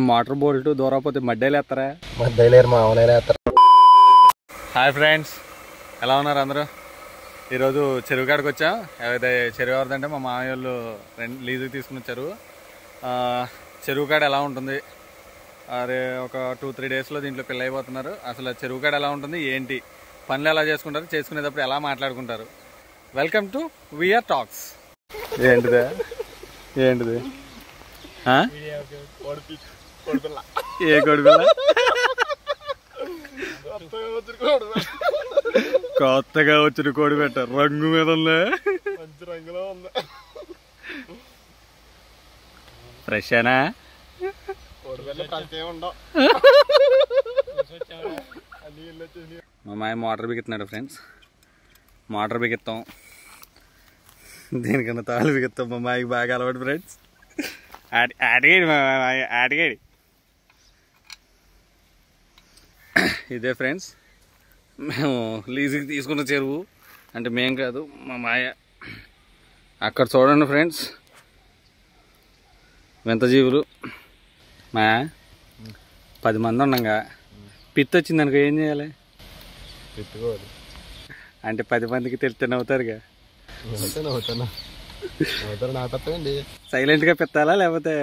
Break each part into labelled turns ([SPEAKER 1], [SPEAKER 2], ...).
[SPEAKER 1] Motor bolt దూరపోతే మడ్డేలు వేస్తారా?
[SPEAKER 2] మడ్డేలేరు, మామూలు వేస్తారు.
[SPEAKER 1] హాయ్ ఫ్రెండ్స్, ఎలా ఉన్నారు అందరూ? ఈరోజు చెరువు కాడికి వచ్చాం. ఏదైతే చెరువు ఎవరిదంటే మా మామయ్య వాళ్ళు లీజుకి తీసుకుని వచ్చారు. చెరువు కాడ ఎలా ఉంటుంది, అరే ఒక 2-3 డేస్లో దీంట్లో పెళ్ళి అయిపోతున్నారు. అసలు చెరువు కాడ ఎలా ఉంటుంది, ఏంటి పనులు ఎలా చేసుకుంటారు, చేసుకునేటప్పుడు ఎలా మాట్లాడుకుంటారు. Welcome to VR talks. ఏంటిది ఏంటిది ఏ కొడుకులా? కొత్తగా వచ్చిన కోడి పెట్ట రంగు మీద మంచి రంగులో ఉంది. ఫ్రెషేనా? మా మాయ మోటార్ బిగుతున్నాడు ఫ్రెండ్స్. మోటార్ బిగిస్తాం, దీనికన్నా తాళ్ళు బిగిస్తాం. మా మాయకి బాగా అలవాటు ఫ్రెండ్స్. అడిగాడు మా మాయ, అడిగాడు. ఇదే ఫ్రెండ్స్ మేము లీజుకి తీసుకున్న చెరువు. అంటే మేం కాదు, మా మాయ. అక్కడ చూడండి ఫ్రెండ్స్, వింత జీవులు. మా 10 మంది ఉండగా పిత్తి వచ్చింది అనుకో, ఏం చేయాలి?
[SPEAKER 2] పెట్టుకోవాలి.
[SPEAKER 1] అంటే 10 మందికి తెలిస్తే నవ్వుతారుగా.
[SPEAKER 2] నాటండి
[SPEAKER 1] సైలెంట్గా పెట్టాలా లేకపోతే?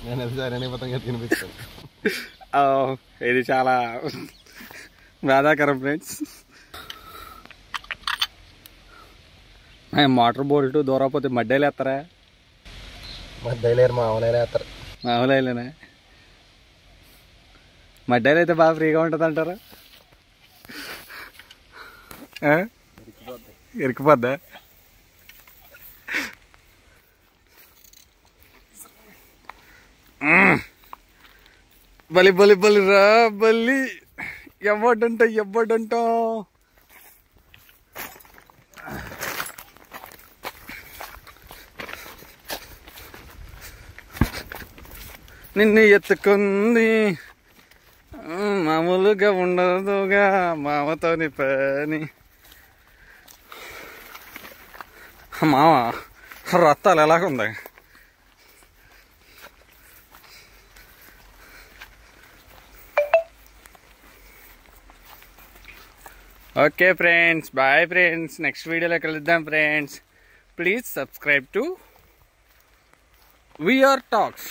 [SPEAKER 2] నేను సరైన తినిపిస్తాను.
[SPEAKER 1] ఇది చాలా బాధాకరం ఫ్రెండ్స్. మోటార్ బోల్ట్ దూరపోతే మడ్డేలు వేస్తారా?
[SPEAKER 2] మడ్డేలేరు, మామూలు వేస్తారు.
[SPEAKER 1] మామూలు అయిలేనా? మడ్డేలు అయితే బాగా ఫ్రీగా ఉంటుంది అంటారా? ఇరికిపోద్దా? బలి బలి బలి రా బలి. ఎవడంట నిన్ను ఎత్తుకుంది మామూలుగా ఉండదుగా మామతోని పని. మామ రత్తాలు ఎలాగుంది? Okay friends, bye friends. Next వీడియోలో కలుద్దాం friends. Please subscribe to VR talks.